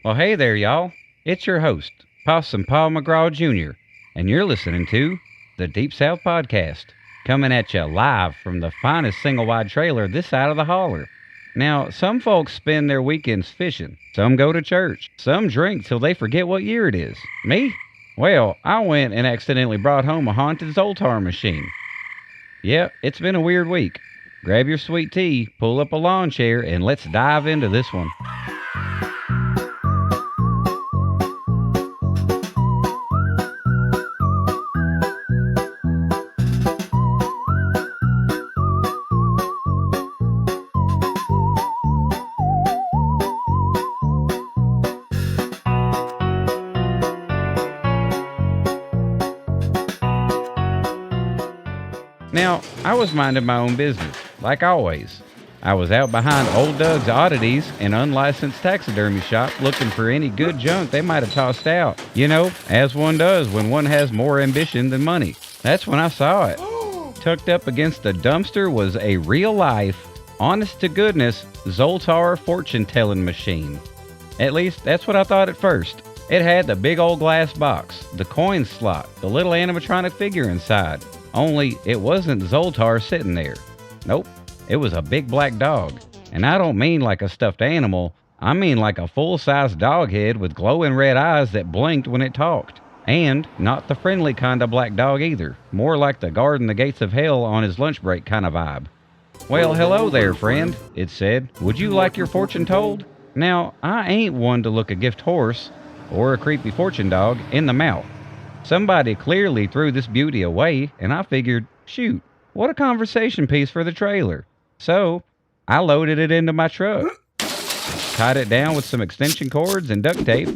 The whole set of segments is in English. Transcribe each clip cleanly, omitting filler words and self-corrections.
Well, hey there, y'all. It's your host, Possum Paw McGraw Jr., and you're listening to the DeepSouth Podcast, coming at you live from the finest single-wide trailer this side of the holler. Now, some folks spend their weekends fishing, some go to church, some drink till they forget what year it is. Me? Well, I went and accidentally brought home a haunted Zoltar machine. Yep, it's been a weird week. Grab your sweet tea, pull up a lawn chair, and let's dive into this one. Now, I was minding my own business, like always. I was out behind old Doug's Oddities, an unlicensed taxidermy shop, looking for any good junk they might have tossed out. You know, as one does when one has more ambition than money. That's when I saw it. Tucked up against the dumpster was a real-life, honest-to-goodness Zoltar fortune-telling machine. At least, that's what I thought at first. It had the big old glass box, the coin slot, the little animatronic figure inside. Only, it wasn't Zoltar sitting there. Nope, it was a big black dog. And I don't mean like a stuffed animal, I mean like a full-size dog head with glowing red eyes that blinked when it talked. And not the friendly kind of black dog either, more like the guarding the gates of hell on his lunch break kind of vibe. Well, hello there, friend, it said. Would you like your fortune told? Now, I ain't one to look a gift horse, or a creepy fortune dog, in the mouth. Somebody clearly threw this beauty away, and I figured, shoot, what a conversation piece for the trailer. So, I loaded it into my truck, tied it down with some extension cords and duct tape,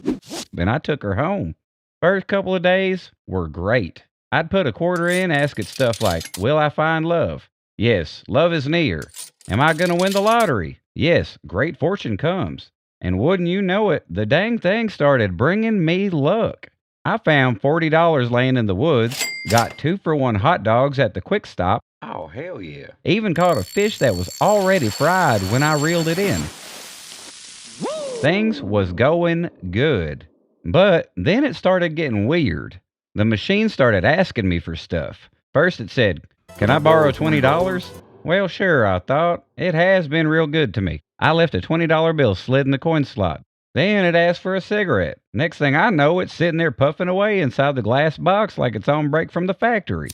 and I took her home. First couple of days were great. I'd put a quarter in, ask it stuff like, will I find love? Yes, love is near. Am I gonna win the lottery? Yes, great fortune comes. And wouldn't you know it, the dang thing started bringing me luck. I found $40 laying in the woods, got 2-for-1 hot dogs at the Quick Stop. Oh, hell yeah. Even caught a fish that was already fried when I reeled it in. Things was going good. But then it started getting weird. The machine started asking me for stuff. First it said, can I borrow $20? Well, sure, I thought. It has been real good to me. I left a $20 bill slid in the coin slot. Then it asked for a cigarette. Next thing I know, it's sitting there puffing away inside the glass box like it's on break from the factory.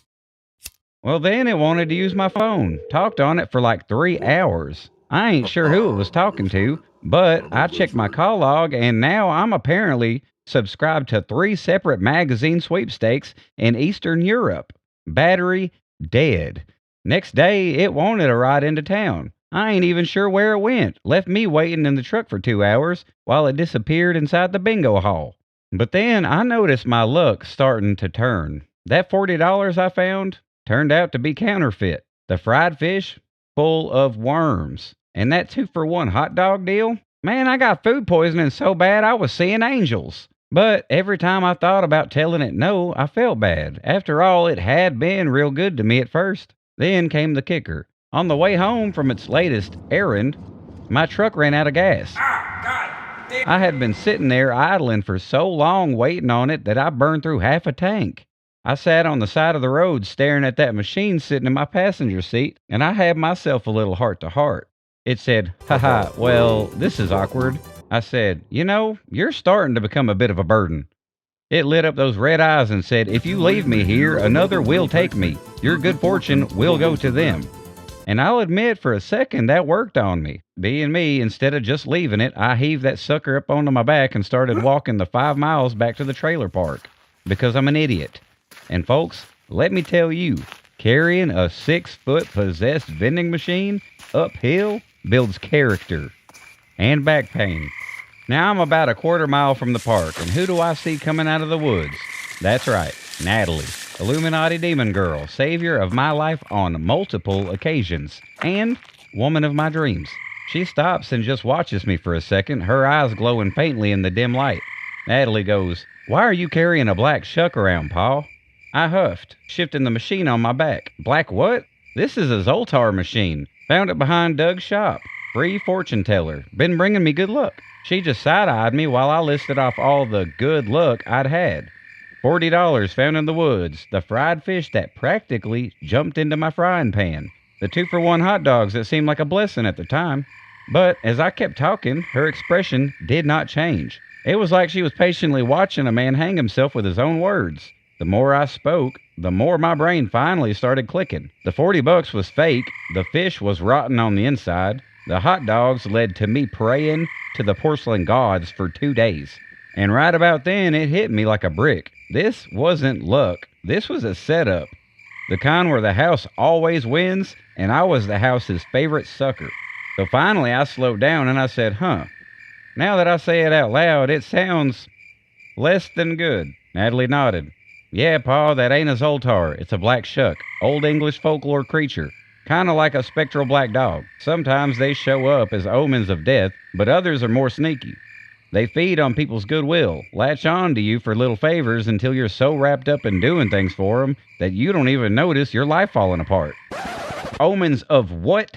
Well, then it wanted to use my phone. Talked on it for like 3 hours. I ain't sure who it was talking to, but I checked my call log and now I'm apparently subscribed to 3 separate magazine sweepstakes in Eastern Europe. Battery dead. Next day, it wanted a ride into town. I ain't even sure where it went. Left me waiting in the truck for 2 hours while it disappeared inside the bingo hall. But then I noticed my luck starting to turn. That $40 I found turned out to be counterfeit. The fried fish, full of worms. And that 2-for-1 hot dog deal? Man, I got food poisoning so bad I was seeing angels. But every time I thought about telling it no, I felt bad. After all, it had been real good to me at first. Then came the kicker. On the way home from its latest errand, my truck ran out of gas. I had been sitting there idling for so long waiting on it that I burned through half a tank. I sat on the side of the road staring at that machine sitting in my passenger seat, and I had myself a little heart-to-heart. It said, haha, well, this is awkward. I said, you know, you're starting to become a bit of a burden. It lit up those red eyes and said, if you leave me here, another will take me. Your good fortune will go to them. And I'll admit, for a second, that worked on me. Being me, instead of just leaving it, I heaved that sucker up onto my back and started walking the 5 miles back to the trailer park. Because I'm an idiot. And folks, let me tell you, carrying a 6-foot possessed vending machine uphill builds character. And back pain. Now I'm about a quarter mile from the park, and who do I see coming out of the woods? That's right, Natalie. Illuminati demon girl, savior of my life on multiple occasions, and woman of my dreams. She stops and just watches me for a second, her eyes glowing faintly in the dim light. Natalie goes, why are you carrying a Black Shuck around, Pa? I huffed, shifting the machine on my back. Black what? This is a Zoltar machine. Found it behind Doug's shop. free fortune teller. Been bringing me good luck. She just side-eyed me while I listed off all the good luck I'd had. $40 found in the woods, the fried fish that practically jumped into my frying pan, the 2-for-1 hot dogs that seemed like a blessing at the time. But as I kept talking, her expression did not change. It was like she was patiently watching a man hang himself with his own words. The more I spoke, the more my brain finally started clicking. The $40 was fake, the fish was rotten on the inside, the hot dogs led to me praying to the porcelain gods for 2 days. And right about then, it hit me like a brick. This wasn't luck. This was a setup. The kind where the house always wins, and I was the house's favorite sucker. So finally, I slowed down and I said, now that I say it out loud, it sounds less than good. Natalie nodded. Yeah, Pa, that ain't a Zoltar. It's a Black Shuck, old English folklore creature. Kind of like a spectral black dog. Sometimes they show up as omens of death, but others are more sneaky. They feed on people's goodwill, latch on to you for little favors until you're so wrapped up in doing things for them that you don't even notice your life falling apart. Omens of what?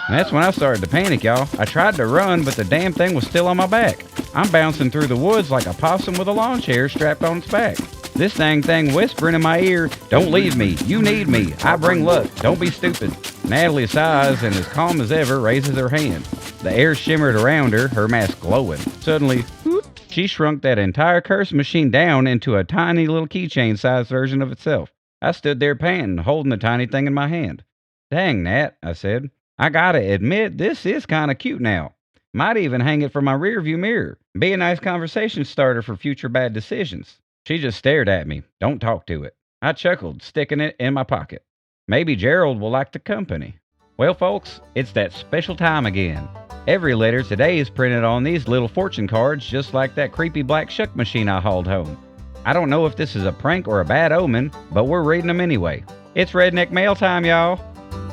And that's when I started to panic, y'all. I tried to run, but the damn thing was still on my back. I'm bouncing through the woods like a possum with a lawn chair strapped on its back. This dang thing whispering in my ear, don't leave me, you need me, I bring luck, don't be stupid. Natalie sighs and as calm as ever raises her hand. The air shimmered around her, her mask glowing. Suddenly, whoop, she shrunk that entire curse machine down into a tiny little keychain-sized version of itself. I stood there panting, holding the tiny thing in my hand. Dang, Nat, I said. I gotta admit, this is kinda cute now. Might even hang it from my rearview mirror. Be a nice conversation starter for future bad decisions. She just stared at me. Don't talk to it. I chuckled, sticking it in my pocket. Maybe Gerald will like the company. Well, folks, it's that special time again. Every letter today is printed on these little fortune cards just like that creepy Black Shuck machine I hauled home. I don't know if this is a prank or a bad omen, but we're reading them anyway. It's Redneck Mail Time, y'all.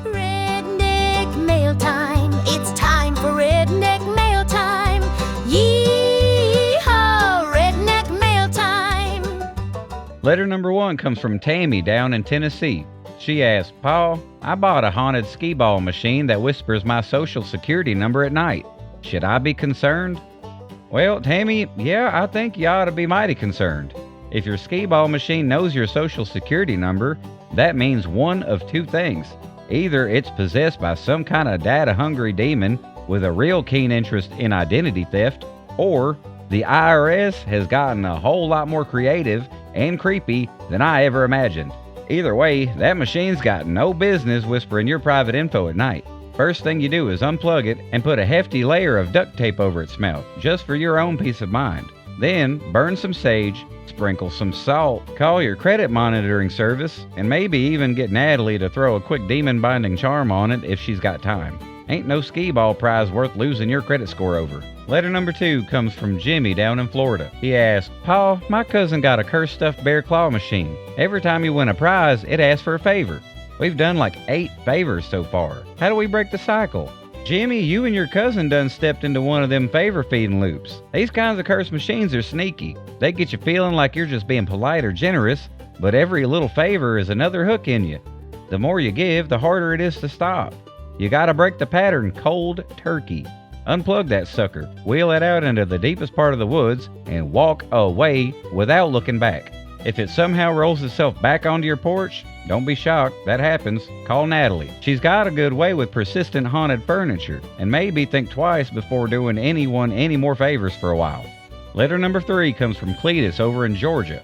Redneck Mail Time. It's time for Redneck Mail Time. Yee-haw, Redneck Mail Time. Letter number 1 comes from Tammy down in Tennessee. She asked, Pa, I bought a haunted skee-ball machine that whispers my social security number at night. Should I be concerned? Well, Tammy, yeah, I think you ought to be mighty concerned. If your skee-ball machine knows your social security number, that means one of two things. Either it's possessed by some kind of data-hungry demon with a real keen interest in identity theft, or the IRS has gotten a whole lot more creative and creepy than I ever imagined. Either way, that machine's got no business whispering your private info at night. First thing you do is unplug it and put a hefty layer of duct tape over its mouth, just for your own peace of mind. Then, burn some sage, sprinkle some salt, call your credit monitoring service, and maybe even get Natalie to throw a quick demon-binding charm on it if she's got time. Ain't no skee-ball prize worth losing your credit score over. Letter number 2 comes from Jimmy down in Florida. He asked, Pa, my cousin got a cursed stuffed bear claw machine. Every time you win a prize, it asks for a favor. We've done like 8 favors so far. How do we break the cycle? Jimmy, you and your cousin done stepped into one of them favor feeding loops. These kinds of cursed machines are sneaky. They get you feeling like you're just being polite or generous, but every little favor is another hook in you. The more you give, the harder it is to stop. You gotta break the pattern cold turkey. Unplug that sucker, wheel it out into the deepest part of the woods, and walk away without looking back. If it somehow rolls itself back onto your porch, don't be shocked, that happens. Call Natalie. She's got a good way with persistent haunted furniture, and maybe think twice before doing anyone any more favors for a while. Letter number 3 comes from Cletus over in Georgia.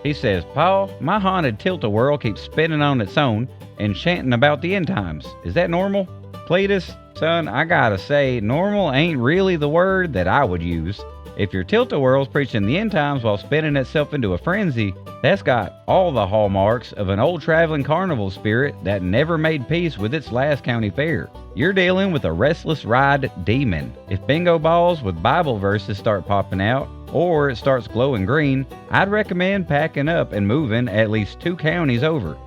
He says, Pa, my haunted tilt-a-whirl keeps spinning on its own and chanting about the end times. Is that normal? Cletus, son, I gotta say, normal ain't really the word that I would use. If your tilt-a-whirl's preaching the end times while spinning itself into a frenzy, that's got all the hallmarks of an old traveling carnival spirit that never made peace with its last county fair. You're dealing with a restless ride demon. If bingo balls with Bible verses start popping out, or it starts glowing green, I'd recommend packing up and moving at least 2 counties over.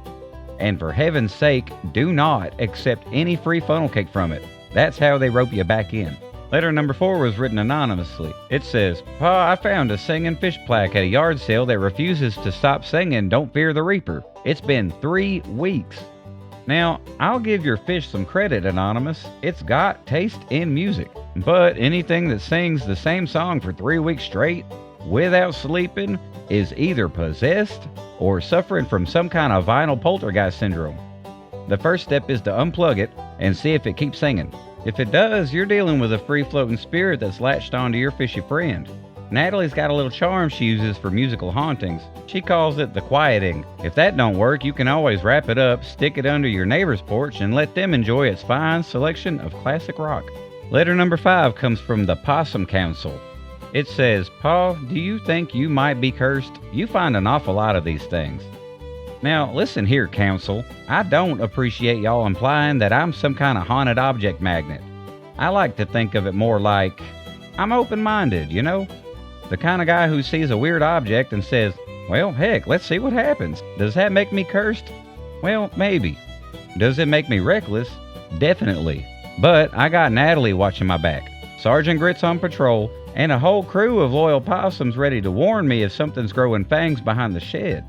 And for heaven's sake, do not accept any free funnel cake from it. That's how they rope you back in. Letter number 4 was written anonymously. It says, Pa, I found a singing fish plaque at a yard sale that refuses to stop singing Don't Fear the Reaper. It's been 3 weeks. Now, I'll give your fish some credit, Anonymous. It's got taste in music. But anything that sings the same song for 3 weeks straight without sleeping is either possessed or suffering from some kind of vinyl poltergeist syndrome. The first step is to unplug it and see if it keeps singing. If it does, you're dealing with a free-floating spirit that's latched onto your fishy friend. Natalie's got a little charm she uses for musical hauntings. She calls it the quieting. If that don't work, you can always wrap it up, stick it under your neighbor's porch, and let them enjoy its fine selection of classic rock. Letter number 5 comes from the Possum Council. It says, Paw, do you think you might be cursed? You find an awful lot of these things. Now, listen here, Council. I don't appreciate y'all implying that I'm some kind of haunted object magnet. I like to think of it more like I'm open-minded, you know? The kind of guy who sees a weird object and says, well, heck, let's see what happens. Does that make me cursed? Well, maybe. Does it make me reckless? Definitely. But I got Natalie watching my back, Sergeant Grit's on patrol, and a whole crew of loyal possums ready to warn me if something's growing fangs behind the shed.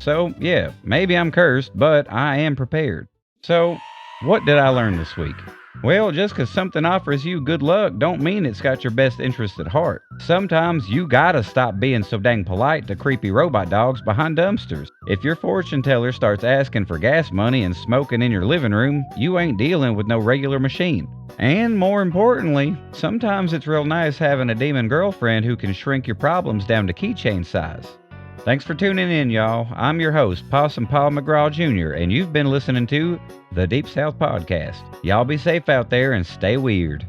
So, yeah, maybe I'm cursed, but I am prepared. So, what did I learn this week? Well, just 'cause something offers you good luck don't mean it's got your best interest at heart. Sometimes you gotta stop being so dang polite to creepy robot dogs behind dumpsters. If your fortune teller starts asking for gas money and smoking in your living room, you ain't dealing with no regular machine. And more importantly, sometimes it's real nice having a demon girlfriend who can shrink your problems down to keychain size. Thanks for tuning in, y'all. I'm your host, Possum Paw McGraw Jr., and you've been listening to the DeepSouth Podcast. Y'all be safe out there and stay weird.